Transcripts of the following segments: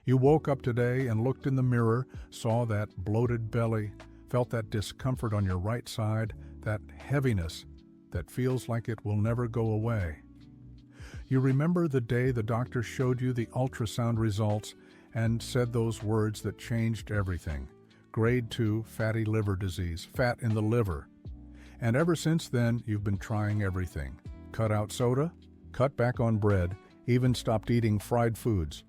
You woke up today and looked in the mirror, saw that bloated belly, felt that discomfort on your right side, that heaviness that feels like it will never go away. You remember the day the doctor showed you the ultrasound results and said those words that changed everything. Grade 2 fatty liver disease, fat in the liver. And ever since then, you've been trying everything. Cut out soda, cut back on bread, even stopped eating fried foods.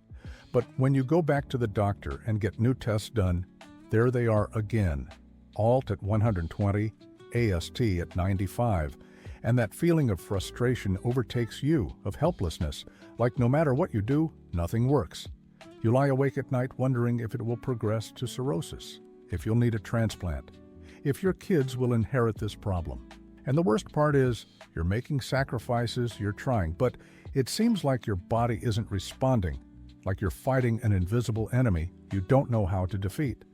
But when you go back to the doctor and get new tests done, there they are again. ALT at 120, AST at 95. And that feeling of frustration overtakes you, of helplessness, like no matter what you do, nothing works. You lie awake at night wondering if it will progress to cirrhosis, if you'll need a transplant, if your kids will inherit this problem. And the worst part is, you're making sacrifices, you're trying, but it seems like your body isn't responding, like you're fighting an invisible enemy you don't know how to defeat.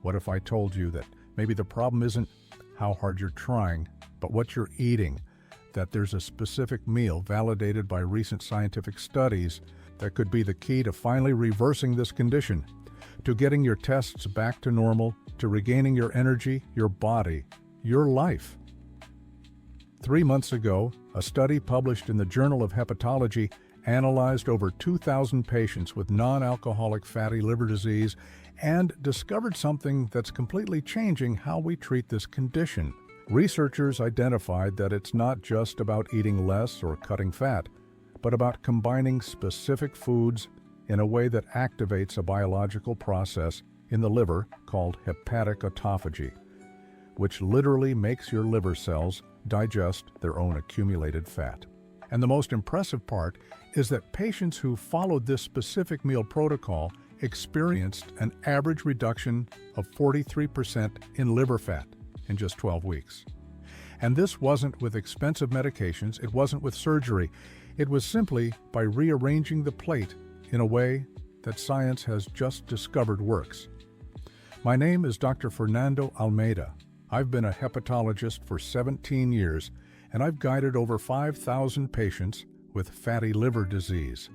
What if I told you that maybe the problem isn't how hard you're trying, but what you're eating, that there's a specific meal validated by recent scientific studies that could be the key to finally reversing this condition, to getting your tests back to normal, to regaining your energy, your body, your life. 3 months ago, a study published in the Journal of Hepatology analyzed over 2,000 patients with non-alcoholic fatty liver disease and discovered something that's completely changing how we treat this condition. Researchers identified that it's not just about eating less or cutting fat, but about combining specific foods in a way that activates a biological process in the liver called hepatic autophagy, which literally makes your liver cells digest their own accumulated fat. And the most impressive part is that patients who followed this specific meal protocol experienced an average reduction of 43% in liver fat in just 12 weeks. And this wasn't with expensive medications, it wasn't with surgery, it was simply by rearranging the plate in a way that science has just discovered works. My name is Dr. Fernando Almeida. I've been a hepatologist for 17 years, and I've guided over 5,000 patients with fatty liver disease.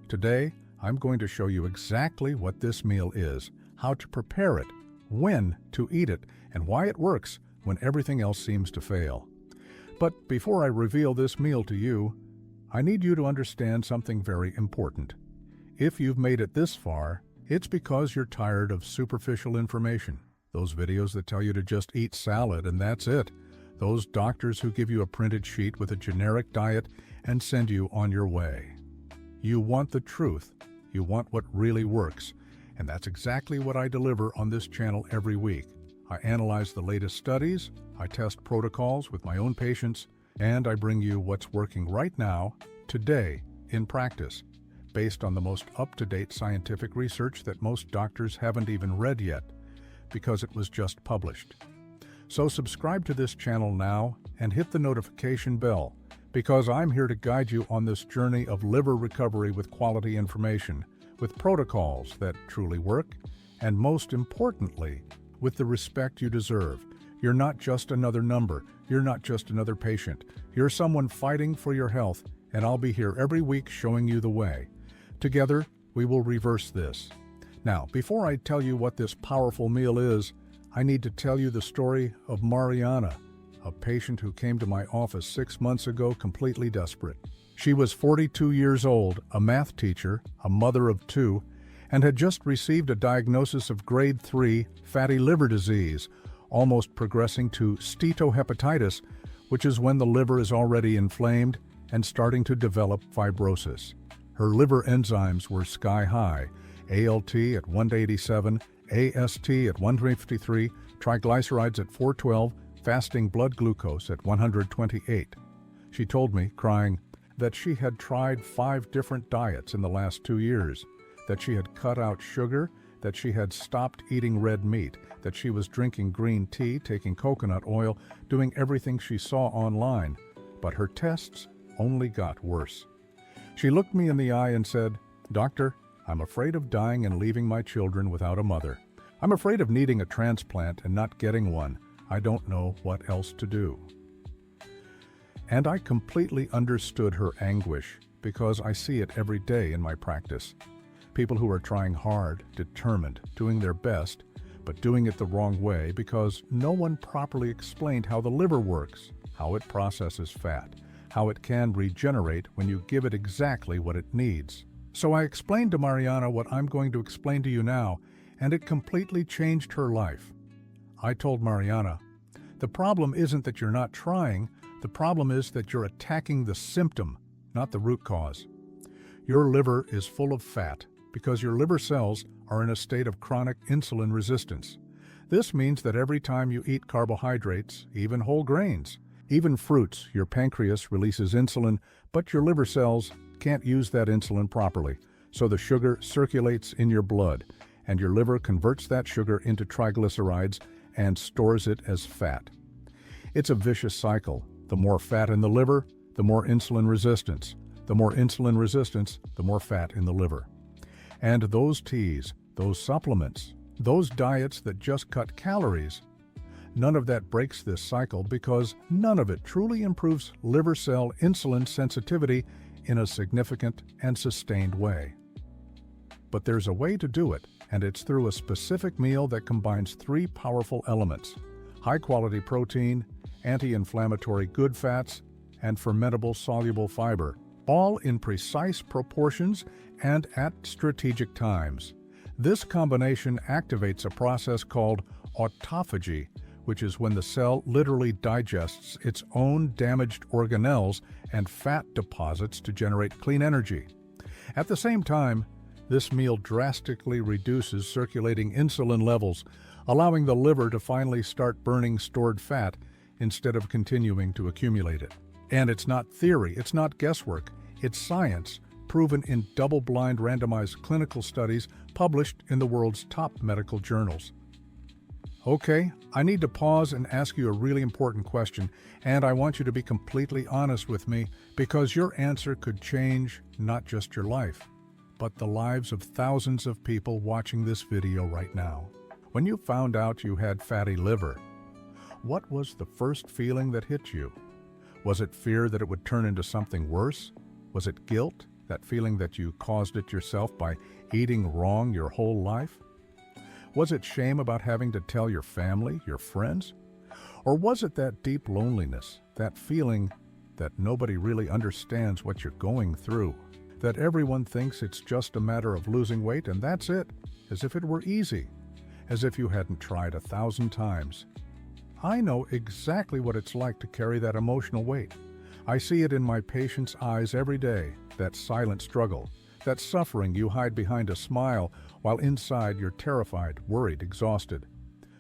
Today, I'm going to show you exactly what this meal is, how to prepare it, when to eat it, and why it works when everything else seems to fail. But before I reveal this meal to you, I need you to understand something very important. If you've made it this far, it's because you're tired of superficial information. Those videos that tell you to just eat salad and that's it. Those doctors who give you a printed sheet with a generic diet and send you on your way. You want the truth. You want what really works. And that's exactly what I deliver on this channel every week. I analyze the latest studies, I test protocols with my own patients, and I bring you what's working right now, today, in practice, based on the most up-to-date scientific research that most doctors haven't even read yet, because it was just published. So subscribe to this channel now and hit the notification bell, because I'm here to guide you on this journey of liver recovery with quality information, with protocols that truly work, and most importantly, with the respect you deserve. You're not just another number. You're not just another patient. You're someone fighting for your health, and I'll be here every week showing you the way. Together, we will reverse this. Now, before I tell you what this powerful meal is, I need to tell you the story of Mariana, a patient who came to my office 6 months ago completely desperate. She was 42 years old, a math teacher, a mother of 2, and had just received a diagnosis of grade 3 fatty liver disease, almost progressing to steatohepatitis, which is when the liver is already inflamed and starting to develop fibrosis. Her liver enzymes were sky high, ALT at 187, AST at 153, triglycerides at 412, fasting blood glucose at 128. She told me, crying, that she had tried 5 different diets in the last 2 years, that she had cut out sugar, that she had stopped eating red meat, that she was drinking green tea, taking coconut oil, doing everything she saw online, but her tests only got worse. She looked me in the eye and said, "Doctor, I'm afraid of dying and leaving my children without a mother. I'm afraid of needing a transplant and not getting one. I don't know what else to do." And I completely understood her anguish because I see it every day in my practice. People who are trying hard, determined, doing their best, but doing it the wrong way because no one properly explained how the liver works, how it processes fat, how it can regenerate when you give it exactly what it needs. So I explained to Mariana what I'm going to explain to you now, and it completely changed her life. I told Mariana, the problem isn't that you're not trying, the problem is that you're attacking the symptom, not the root cause. Your liver is full of fat because your liver cells are in a state of chronic insulin resistance. This means that every time you eat carbohydrates, even whole grains, even fruits, your pancreas releases insulin, but your liver cells can't use that insulin properly, so the sugar circulates in your blood, and your liver converts that sugar into triglycerides and stores it as fat. It's a vicious cycle. The more fat in the liver, the more insulin resistance. The more insulin resistance, the more fat in the liver. And those teas, those supplements, those diets that just cut calories, none of that breaks this cycle because none of it truly improves liver cell insulin sensitivity in a significant and sustained way. But there's a way to do it, and it's through a specific meal that combines three powerful elements: high-quality protein, anti-inflammatory good fats, and fermentable soluble fiber, all in precise proportions and at strategic times. This combination activates a process called autophagy, which is when the cell literally digests its own damaged organelles and fat deposits to generate clean energy. At the same time, this meal drastically reduces circulating insulin levels, allowing the liver to finally start burning stored fat instead of continuing to accumulate it. And it's not theory, it's not guesswork, it's science, proven in double-blind randomized clinical studies published in the world's top medical journals. Okay, I need to pause and ask you a really important question, and I want you to be completely honest with me because your answer could change not just your life, but the lives of thousands of people watching this video right now. When you found out you had fatty liver, what was the first feeling that hit you? Was it fear that it would turn into something worse? Was it guilt, that feeling that you caused it yourself by eating wrong your whole life? Was it shame about having to tell your family, your friends? Or was it that deep loneliness, that feeling that nobody really understands what you're going through, that everyone thinks it's just a matter of losing weight and that's it, as if it were easy, as if you hadn't tried 1,000 times? I know exactly what it's like to carry that emotional weight. I see it in my patients' eyes every day, that silent struggle, that suffering you hide behind a smile while inside you're terrified, worried, exhausted.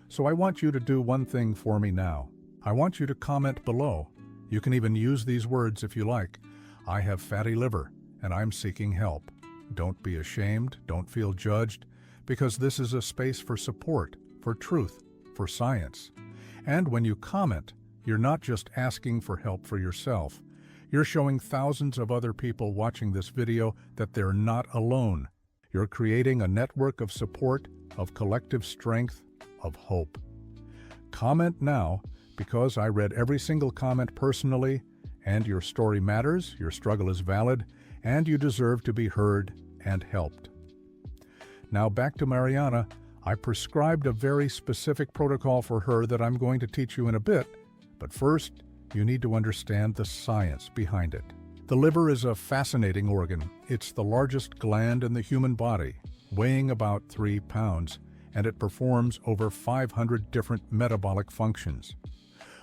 So I want you to do one thing for me now. I want you to comment below. You can even use these words if you like. I have fatty liver and I'm seeking help. Don't be ashamed, don't feel judged, because this is a space for support, for truth, for science. And when you comment, you're not just asking for help for yourself. You're showing thousands of other people watching this video that they're not alone. You're creating a network of support, of collective strength, of hope. Comment now, because I read every single comment personally, and your story matters, your struggle is valid, and you deserve to be heard and helped. Now back to Mariana. I prescribed a very specific protocol for her that I'm going to teach you in a bit, but first, you need to understand the science behind it. The liver is a fascinating organ. It's the largest gland in the human body, weighing about 3 pounds, and it performs over 500 different metabolic functions.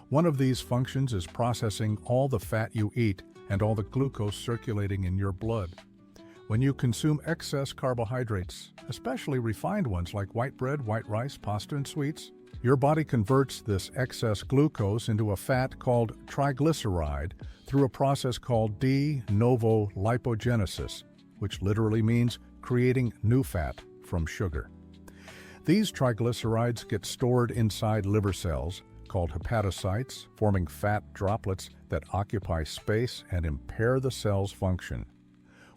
One of these functions is processing all the fat you eat and all the glucose circulating in your blood. When you consume excess carbohydrates, especially refined ones like white bread, white rice, pasta, and sweets, your body converts this excess glucose into a fat called triglyceride through a process called de novo lipogenesis, which literally means creating new fat from sugar. These triglycerides get stored inside liver cells, called hepatocytes, forming fat droplets that occupy space and impair the cell's function.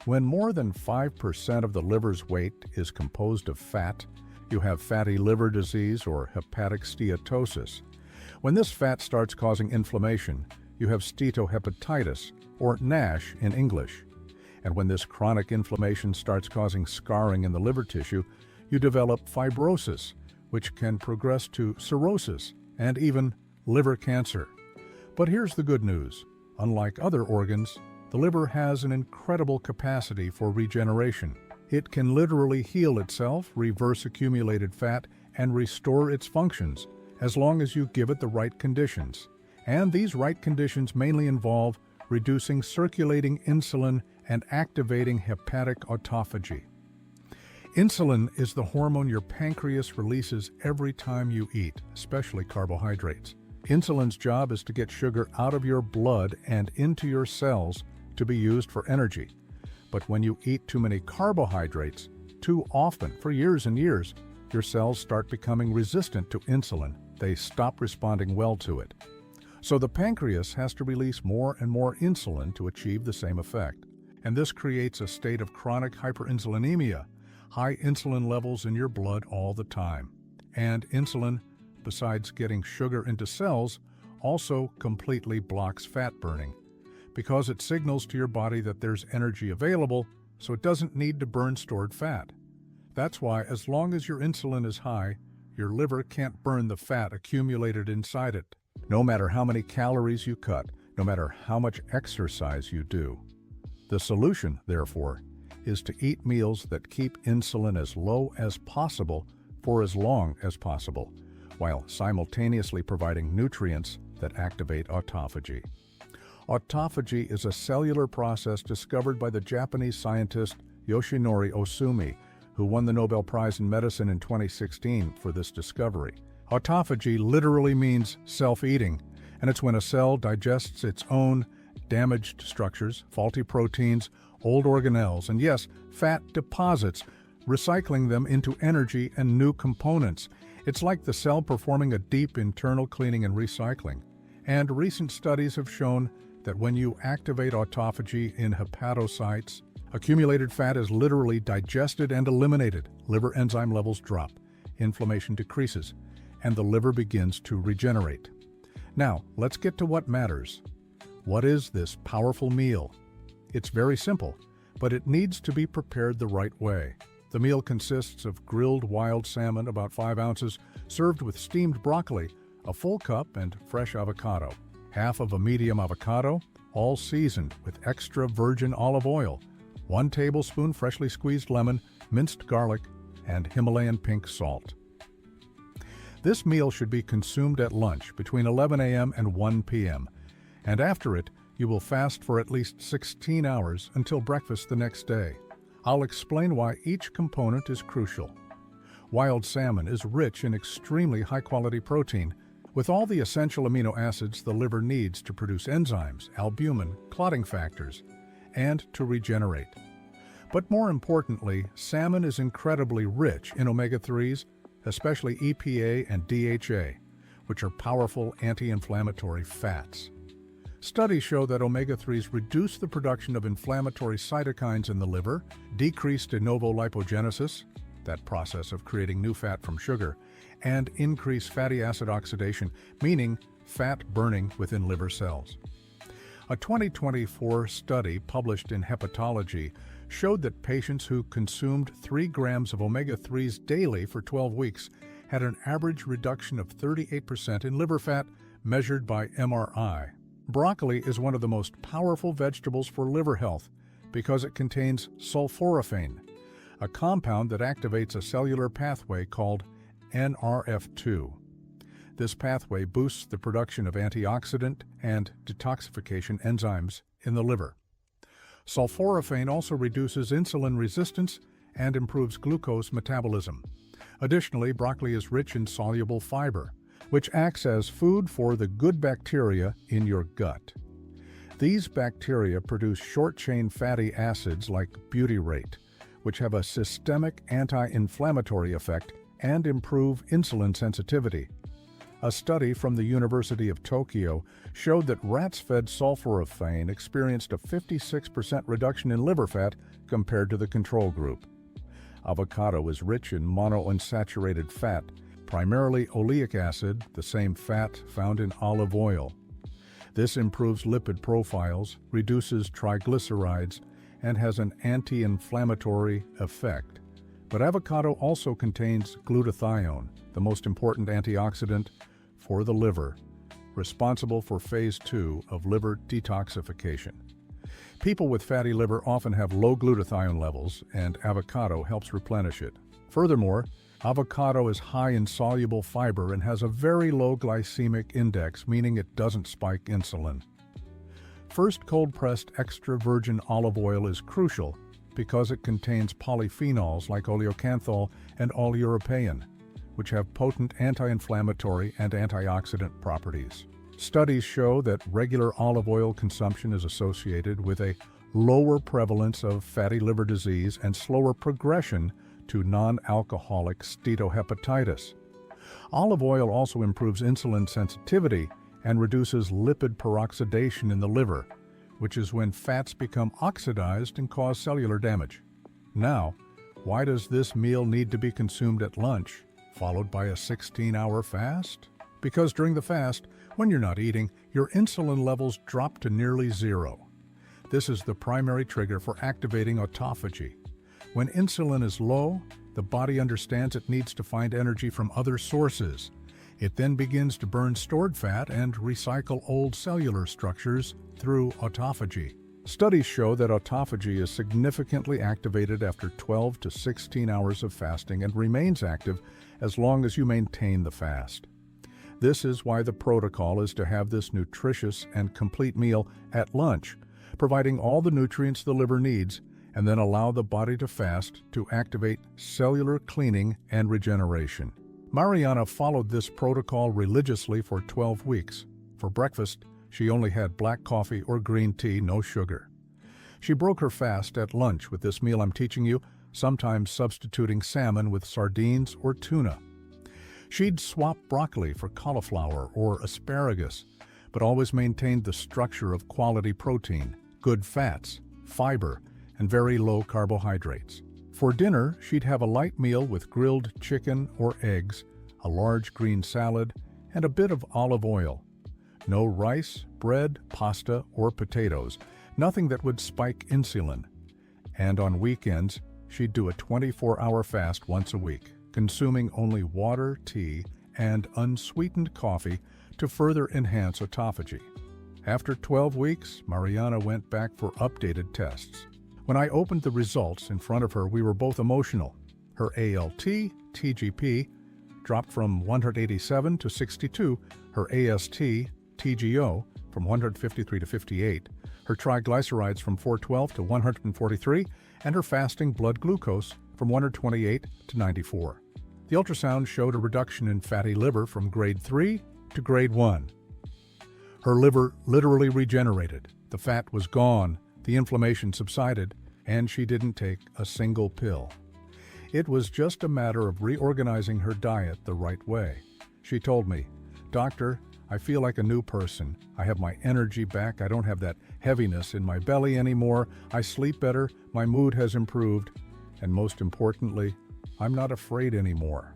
When more than 5% of the liver's weight is composed of fat, you have fatty liver disease or hepatic steatosis. When this fat starts causing inflammation, you have steatohepatitis, or NASH in English. And when this chronic inflammation starts causing scarring in the liver tissue, you develop fibrosis, which can progress to cirrhosis and even liver cancer. But here's the good news. Unlike other organs, the liver has an incredible capacity for regeneration. It can literally heal itself, reverse accumulated fat, and restore its functions, as long as you give it the right conditions. And these right conditions mainly involve reducing circulating insulin and activating hepatic autophagy. Insulin is the hormone your pancreas releases every time you eat, especially carbohydrates. Insulin's job is to get sugar out of your blood and into your cells to be used for energy. But when you eat too many carbohydrates, too often, for years and years, your cells start becoming resistant to insulin. They stop responding well to it. So the pancreas has to release more and more insulin to achieve the same effect. And this creates a state of chronic hyperinsulinemia, high insulin levels in your blood all the time. And insulin, besides getting sugar into cells, also completely blocks fat burning, because it signals to your body that there's energy available, so it doesn't need to burn stored fat. That's why, as long as your insulin is high, your liver can't burn the fat accumulated inside it, no matter how many calories you cut, no matter how much exercise you do. The solution, therefore, is to eat meals that keep insulin as low as possible for as long as possible, while simultaneously providing nutrients that activate autophagy. Autophagy is a cellular process discovered by the Japanese scientist Yoshinori Ohsumi, who won the Nobel Prize in Medicine in 2016 for this discovery. Autophagy literally means self-eating, and it's when a cell digests its own damaged structures, faulty proteins, old organelles, and yes, fat deposits, recycling them into energy and new components. It's like the cell performing a deep internal cleaning and recycling. And recent studies have shown that when you activate autophagy in hepatocytes, accumulated fat is literally digested and eliminated, liver enzyme levels drop, inflammation decreases, and the liver begins to regenerate. Now, let's get to what matters. What is this powerful meal? It's very simple, but it needs to be prepared the right way. The meal consists of grilled wild salmon, about 5 ounces, served with steamed broccoli, a full cup, and fresh avocado. Half of a medium avocado, all seasoned with extra virgin olive oil, 1 tablespoon freshly squeezed lemon, minced garlic, and Himalayan pink salt. This meal should be consumed at lunch between 11 a.m. and 1 p.m., and after it, you will fast for at least 16 hours until breakfast the next day. I'll explain why each component is crucial. Wild salmon is rich in extremely high-quality protein, with all the essential amino acids the liver needs to produce enzymes, albumin, clotting factors, and to regenerate. But more importantly, salmon is incredibly rich in omega-3s, especially EPA and DHA, which are powerful anti-inflammatory fats. Studies show that omega-3s reduce the production of inflammatory cytokines in the liver, decrease de novo lipogenesis, that process of creating new fat from sugar, and increase fatty acid oxidation, meaning fat burning within liver cells. A 2024 study published in Hepatology showed that patients who consumed 3 grams of omega-3s daily for 12 weeks had an average reduction of 38% in liver fat measured by MRI. Broccoli is one of the most powerful vegetables for liver health because it contains sulforaphane, a compound that activates a cellular pathway called NRF2. This pathway boosts the production of antioxidant and detoxification enzymes in the liver. Sulforaphane also reduces insulin resistance and improves glucose metabolism. Additionally, broccoli is rich in soluble fiber, which acts as food for the good bacteria in your gut. These bacteria produce short-chain fatty acids like butyrate, which have a systemic anti-inflammatory effect and improve insulin sensitivity. A study from the University of Tokyo showed that rats fed sulforaphane experienced a 56% reduction in liver fat compared to the control group. Avocado is rich in monounsaturated fat, primarily oleic acid, the same fat found in olive oil. This improves lipid profiles, reduces triglycerides, and has an anti-inflammatory effect. But avocado also contains glutathione, the most important antioxidant for the liver, responsible for phase 2 of liver detoxification. People with fatty liver often have low glutathione levels, and avocado helps replenish it. Furthermore, avocado is high in soluble fiber and has a very low glycemic index, meaning it doesn't spike insulin. First cold-pressed extra virgin olive oil is crucial because it contains polyphenols like oleocanthal and oleuropein, which have potent anti-inflammatory and antioxidant properties. Studies show that regular olive oil consumption is associated with a lower prevalence of fatty liver disease and slower progression to non-alcoholic steatohepatitis. Olive oil also improves insulin sensitivity and reduces lipid peroxidation in the liver, which is when fats become oxidized and cause cellular damage. Now, why does this meal need to be consumed at lunch, followed by a 16-hour fast? Because during the fast, when you're not eating, your insulin levels drop to nearly zero. This is the primary trigger for activating autophagy. When insulin is low, the body understands it needs to find energy from other sources. It then begins to burn stored fat and recycle old cellular structures through autophagy. Studies show that autophagy is significantly activated after 12 to 16 hours of fasting and remains active as long as you maintain the fast. This is why the protocol is to have this nutritious and complete meal at lunch, providing all the nutrients the liver needs, and then allow the body to fast to activate cellular cleaning and regeneration. Mariana followed this protocol religiously for 12 weeks. For breakfast, she only had black coffee or green tea, no sugar. She broke her fast at lunch with this meal I'm teaching you, sometimes substituting salmon with sardines or tuna. She'd swap broccoli for cauliflower or asparagus, but always maintained the structure of quality protein, good fats, fiber, and very low carbohydrates. For dinner, she'd have a light meal with grilled chicken or eggs, a large green salad, and a bit of olive oil. No rice, bread, pasta, or potatoes, nothing that would spike insulin. And on weekends, she'd do a 24-hour fast once a week, consuming only water, tea, and unsweetened coffee to further enhance autophagy. After 12 weeks, Mariana went back for updated tests. When I opened the results in front of her, we were both emotional. Her ALT, TGP, dropped from 187 to 62, her AST, TGO, from 153 to 58, her triglycerides from 412 to 143, and her fasting blood glucose from 128 to 94. The ultrasound showed a reduction in fatty liver from grade 3 to grade 1. Her liver literally regenerated. The fat was gone, the inflammation subsided, and she didn't take a single pill. It was just a matter of reorganizing her diet the right way. She told me, "Doctor, I feel like a new person. I have my energy back. I don't have that heaviness in my belly anymore. I sleep better. My mood has improved. And most importantly, I'm not afraid anymore.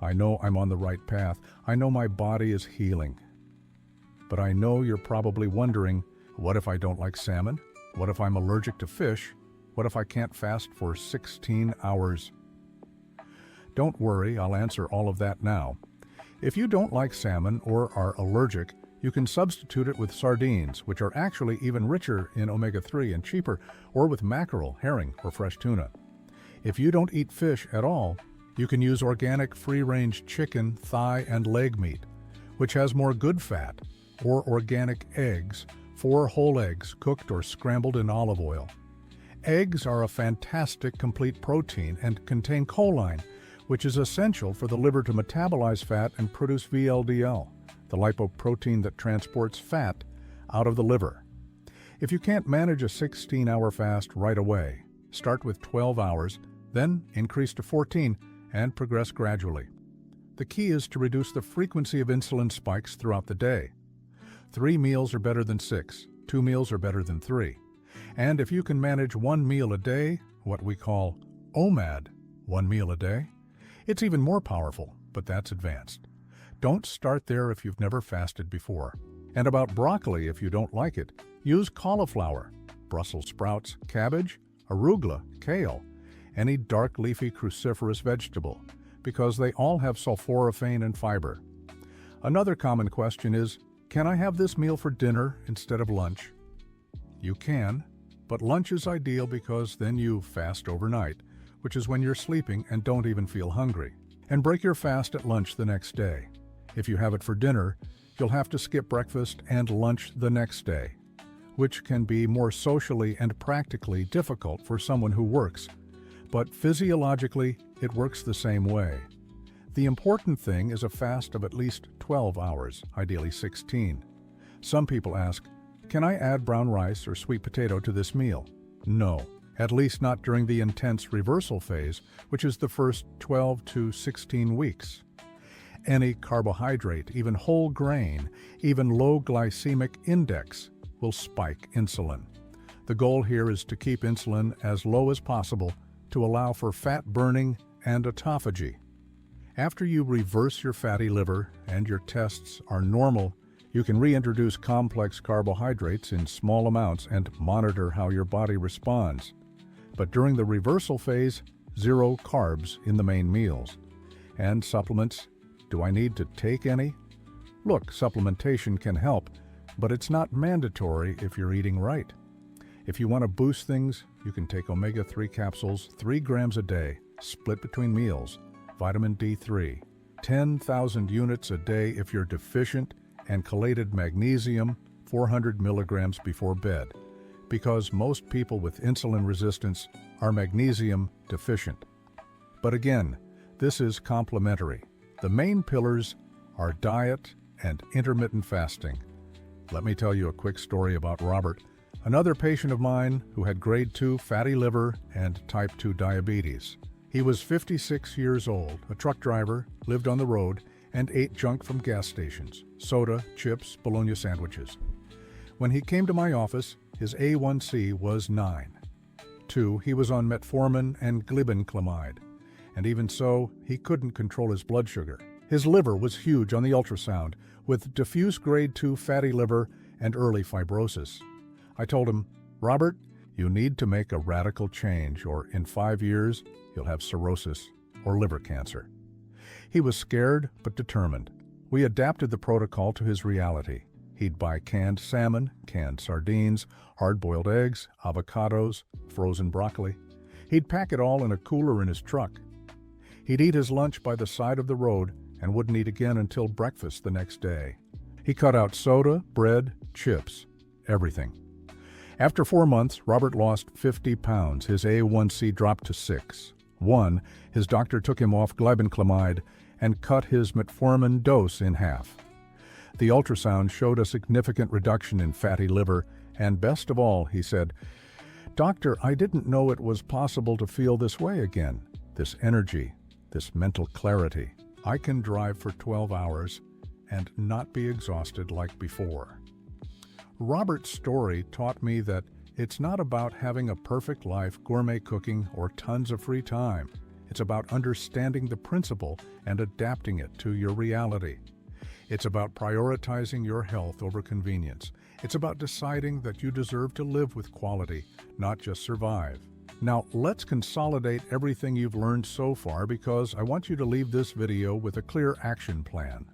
I know I'm on the right path. I know my body is healing." But I know you're probably wondering, what if I don't like salmon? What if I'm allergic to fish? What if I can't fast for 16 hours? Don't worry, I'll answer all of that now. If you don't like salmon or are allergic, you can substitute it with sardines, which are actually even richer in omega-3 and cheaper, or with mackerel, herring, or fresh tuna. If you don't eat fish at all, you can use organic free-range chicken, thigh, and leg meat, which has more good fat, or organic eggs, 4 whole eggs cooked or scrambled in olive oil. Eggs are a fantastic complete protein and contain choline, which is essential for the liver to metabolize fat and produce VLDL, the lipoprotein that transports fat out of the liver. If you can't manage a 16-hour fast right away, start with 12 hours, then increase to 14 and progress gradually. The key is to reduce the frequency of insulin spikes throughout the day. 3 meals are better than 6, 2 meals are better than 3. And if you can manage 1 meal a day, what we call OMAD, 1 meal a day, it's even more powerful, but that's advanced. Don't start there if you've never fasted before. And about broccoli, if you don't like it, use cauliflower. Brussels sprouts, cabbage, arugula, kale, any dark leafy cruciferous vegetable, because they all have sulforaphane and fiber. Another common question is, can I have this meal for dinner instead of lunch? You can, but lunch is ideal because then you fast overnight, which is when you're sleeping and don't even feel hungry, and break your fast at lunch the next day. If you have it for dinner, you'll have to skip breakfast and lunch the next day, which can be more socially and practically difficult for someone who works, but physiologically it works the same way. The important thing is a fast of at least 12 hours, ideally 16. Some people ask, can I add brown rice or sweet potato to this meal? No, at least not during the intense reversal phase, which is the first 12 to 16 weeks. Any carbohydrate, even whole grain, even low glycemic index will spike insulin. The goal here is to keep insulin as low as possible to allow for fat burning and autophagy. After you reverse your fatty liver and your tests are normal, you can reintroduce complex carbohydrates in small amounts and monitor how your body responds. But during the reversal phase, 0 carbs in the main meals. And supplements, do I need to take any? Look, supplementation can help, but it's not mandatory if you're eating right. If you want to boost things, you can take omega-3 capsules 3 grams a day, split between meals. Vitamin D3, 10,000 units a day if you're deficient, and chelated magnesium, 400 milligrams before bed, because most people with insulin resistance are magnesium deficient. But again, this is complementary. The main pillars are diet and intermittent fasting. Let me tell you a quick story about Robert, another patient of mine who had grade 2 fatty liver and type 2 diabetes. He was 56 years old, a truck driver, lived on the road, and ate junk from gas stations, soda, chips, bologna sandwiches. When he came to my office, his A1C was 9. 2, he was on metformin and glibenclamide, and even so, he couldn't control his blood sugar. His liver was huge on the ultrasound, with diffuse grade 2 fatty liver and early fibrosis. I told him, Robert, you need to make a radical change, or in 5 years, you'll have cirrhosis or liver cancer. He was scared but determined. We adapted the protocol to his reality. He'd buy canned salmon, canned sardines, hard-boiled eggs, avocados, frozen broccoli. He'd pack it all in a cooler in his truck. He'd eat his lunch by the side of the road and wouldn't eat again until breakfast the next day. He cut out soda, bread, chips, everything. After 4 months, Robert lost 50 pounds. His A1C dropped to 6. 1, his doctor took him off glibenclamide and cut his metformin dose in half. The ultrasound showed a significant reduction in fatty liver, and best of all, he said, Doctor, I didn't know it was possible to feel this way again. This energy, this mental clarity. I can drive for 12 hours and not be exhausted like before. Robert's story taught me that it's not about having a perfect life, gourmet cooking, or tons of free time. It's about understanding the principle and adapting it to your reality. It's about prioritizing your health over convenience. It's about deciding that you deserve to live with quality, not just survive. Now, let's consolidate everything you've learned so far because I want you to leave this video with a clear action plan.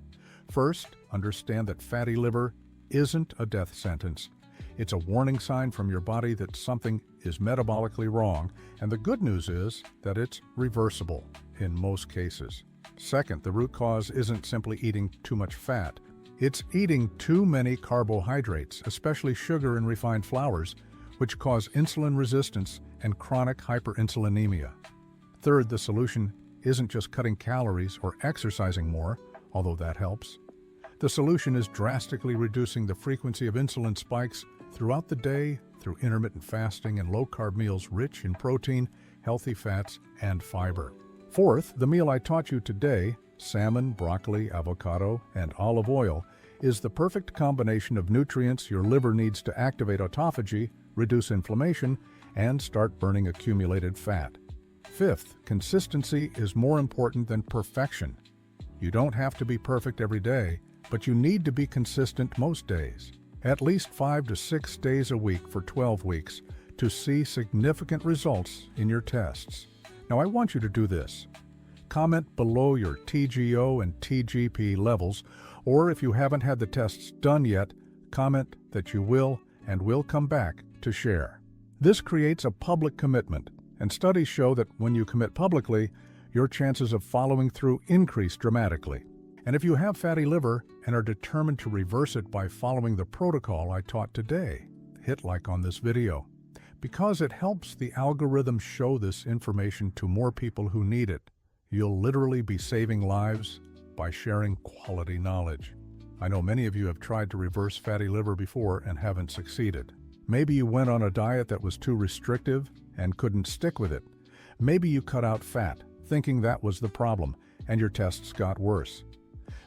First, understand that fatty liver isn't a death sentence. It's a warning sign from your body that something is metabolically wrong, and the good news is that it's reversible in most cases. Second, the root cause isn't simply eating too much fat. It's eating too many carbohydrates, especially sugar and refined flours, which cause insulin resistance and chronic hyperinsulinemia. Third, the solution isn't just cutting calories or exercising more, although that helps. The solution is drastically reducing the frequency of insulin spikes throughout the day through intermittent fasting and low-carb meals rich in protein, healthy fats, and fiber. Fourth, the meal I taught you today, salmon, broccoli, avocado, and olive oil, is the perfect combination of nutrients your liver needs to activate autophagy, reduce inflammation, and start burning accumulated fat. Fifth, consistency is more important than perfection. You don't have to be perfect every day, but you need to be consistent most days. at least 5 to 6 days a week for 12 weeks to see significant results in your tests. Now I want you to do this. Comment below your TGO and TGP levels, or if you haven't had the tests done yet, comment that you will and will come back to share. This creates a public commitment, and studies show that when you commit publicly, your chances of following through increase dramatically. And if you have fatty liver and are determined to reverse it by following the protocol I taught today, hit like on this video, because it helps the algorithm show this information to more people who need it. You'll literally be saving lives by sharing quality knowledge. I know many of you have tried to reverse fatty liver before and haven't succeeded. Maybe you went on a diet that was too restrictive and couldn't stick with it. Maybe you cut out fat, thinking that was the problem, and your tests got worse.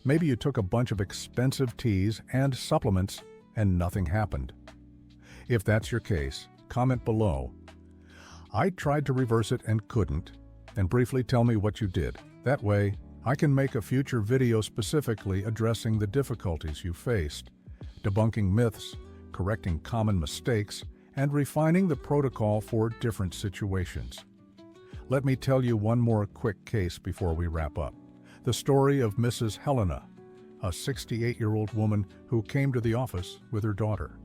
Maybe you took a bunch of expensive teas and supplements and nothing happened. If that's your case, comment below. I tried to reverse it and couldn't, and briefly tell me what you did. That way, I can make a future video specifically addressing the difficulties you faced, debunking myths, correcting common mistakes, and refining the protocol for different situations. Let me tell you one more quick case before we wrap up. The story of Mrs. Helena, a 68-year-old woman who came to the office with her daughter.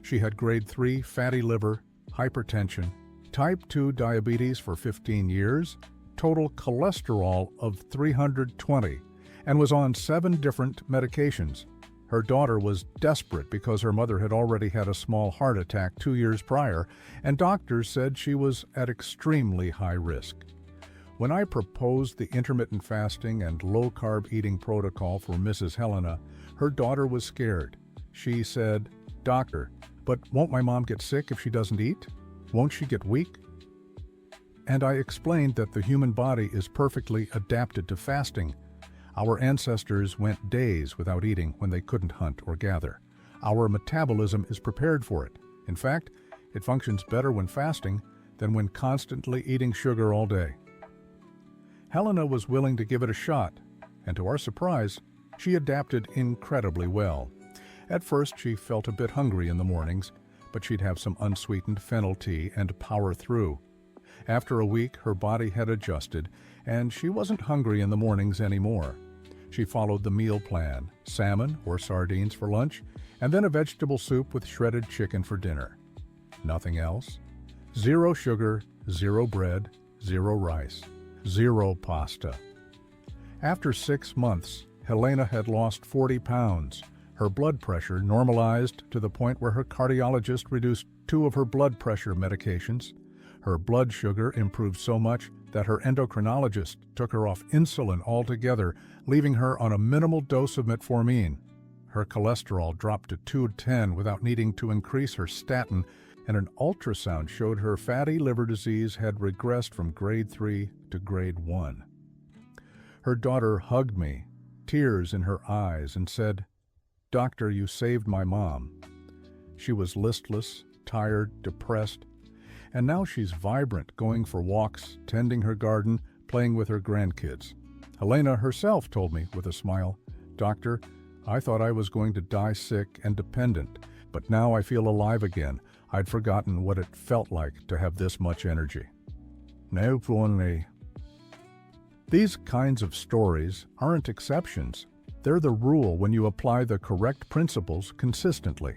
She had grade 3 fatty liver, hypertension, type 2 diabetes for 15 years, total cholesterol of 320, and was on 7 different medications. Her daughter was desperate because her mother had already had a small heart attack 2 years prior, and doctors said she was at extremely high risk. When I proposed the intermittent fasting and low-carb eating protocol for Mrs. Helena, her daughter was scared. She said, "Doctor, but won't my mom get sick if she doesn't eat? Won't she get weak?" And I explained that the human body is perfectly adapted to fasting. Our ancestors went days without eating when they couldn't hunt or gather. Our metabolism is prepared for it. In fact, it functions better when fasting than when constantly eating sugar all day. Helena was willing to give it a shot, and to our surprise, she adapted incredibly well. At first, she felt a bit hungry in the mornings, but she'd have some unsweetened fennel tea and power through. After a week, her body had adjusted, and she wasn't hungry in the mornings anymore. She followed the meal plan, salmon or sardines for lunch, and then a vegetable soup with shredded chicken for dinner. Nothing else. 0 sugar, 0 bread, 0 rice, 0 pasta. After 6 months, Helena had lost 40 pounds. Her blood pressure normalized to the point where her cardiologist reduced 2 of her blood pressure medications. Her blood sugar improved so much that her endocrinologist took her off insulin altogether, leaving her on a minimal dose of metformin. Her cholesterol dropped to 210 without needing to increase her statin, and an ultrasound showed her fatty liver disease had regressed from grade 3 to grade 1. Her daughter hugged me, tears in her eyes, and said, "Doctor, you saved my mom." She was listless, tired, depressed, and now she's vibrant, going for walks, tending her garden, playing with her grandkids. Helena herself told me with a smile, "Doctor, I thought I was going to die sick and dependent, but now I feel alive again. I'd forgotten what it felt like to have this much energy." No only. These kinds of stories aren't exceptions. They're the rule when you apply the correct principles consistently.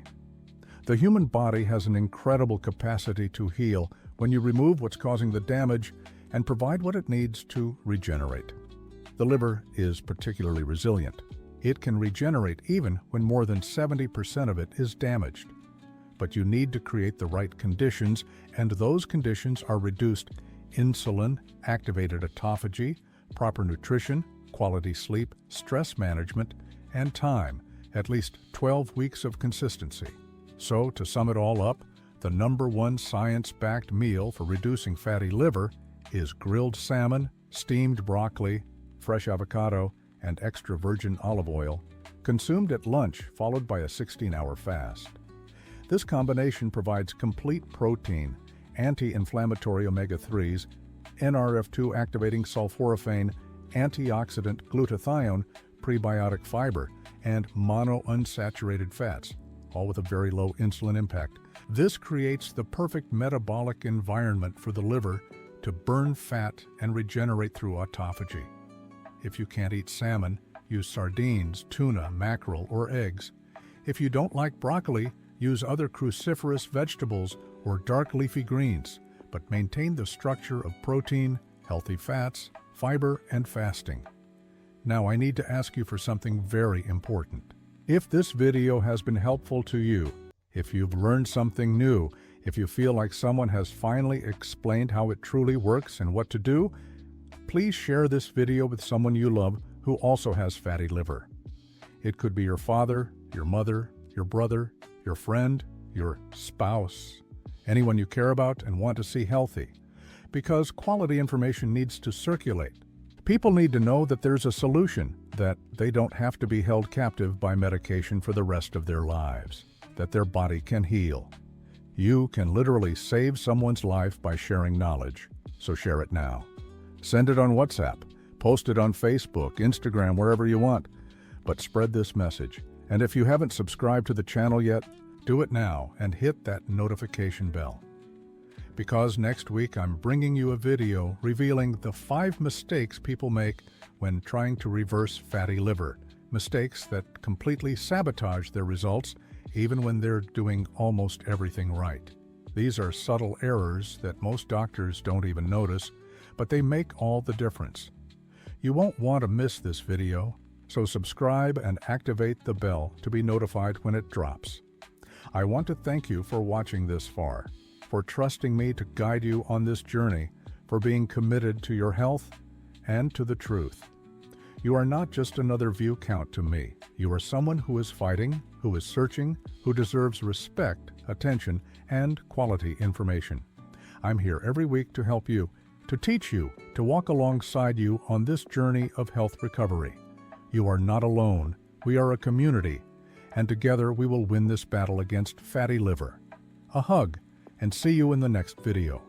The human body has an incredible capacity to heal when you remove what's causing the damage and provide what it needs to regenerate. The liver is particularly resilient. It can regenerate even when more than 70% of it is damaged. But you need to create the right conditions, and those conditions are reduced insulin, activated autophagy, proper nutrition, quality sleep, stress management, and time, at least 12 weeks of consistency. So, to sum it all up, the #1 science-backed meal for reducing fatty liver is grilled salmon, steamed broccoli, fresh avocado, and extra virgin olive oil, consumed at lunch followed by a 16-hour fast. This combination provides complete protein, anti-inflammatory omega-3s, NRF2 activating sulforaphane, antioxidant glutathione, prebiotic fiber, and monounsaturated fats. all with a very low insulin impact. This creates the perfect metabolic environment for the liver to burn fat and regenerate through autophagy. If you can't eat salmon, use sardines, tuna, mackerel, or eggs. If you don't like broccoli, use other cruciferous vegetables or dark leafy greens, but maintain the structure of protein, healthy fats, fiber, and fasting. Now I need to ask you for something very important. If this video has been helpful to you, if you've learned something new, if you feel like someone has finally explained how it truly works and what to do, please share this video with someone you love who also has fatty liver. It could be your father, your mother, your brother, your friend, your spouse, anyone you care about and want to see healthy, because quality information needs to circulate. People need to know that there's a solution, that they don't have to be held captive by medication for the rest of their lives, that their body can heal. You can literally save someone's life by sharing knowledge, so share it now. Send it on WhatsApp, post it on Facebook, Instagram, wherever you want, but spread this message. And if you haven't subscribed to the channel yet, do it now and hit that notification bell. Because next week I'm bringing you a video revealing the 5 mistakes people make when trying to reverse fatty liver, mistakes that completely sabotage their results even when they're doing almost everything right. These are subtle errors that most doctors don't even notice, but they make all the difference. You won't want to miss this video, so subscribe and activate the bell to be notified when it drops. I want to thank you for watching this far, for trusting me to guide you on this journey, for being committed to your health and to the truth. You are not just another view count to me. You are someone who is fighting, who is searching, who deserves respect, attention, and quality information. I'm here every week to help you, to teach you, to walk alongside you on this journey of health recovery. You are not alone. We are a community, and together we will win this battle against fatty liver. A hug, and see you in the next video.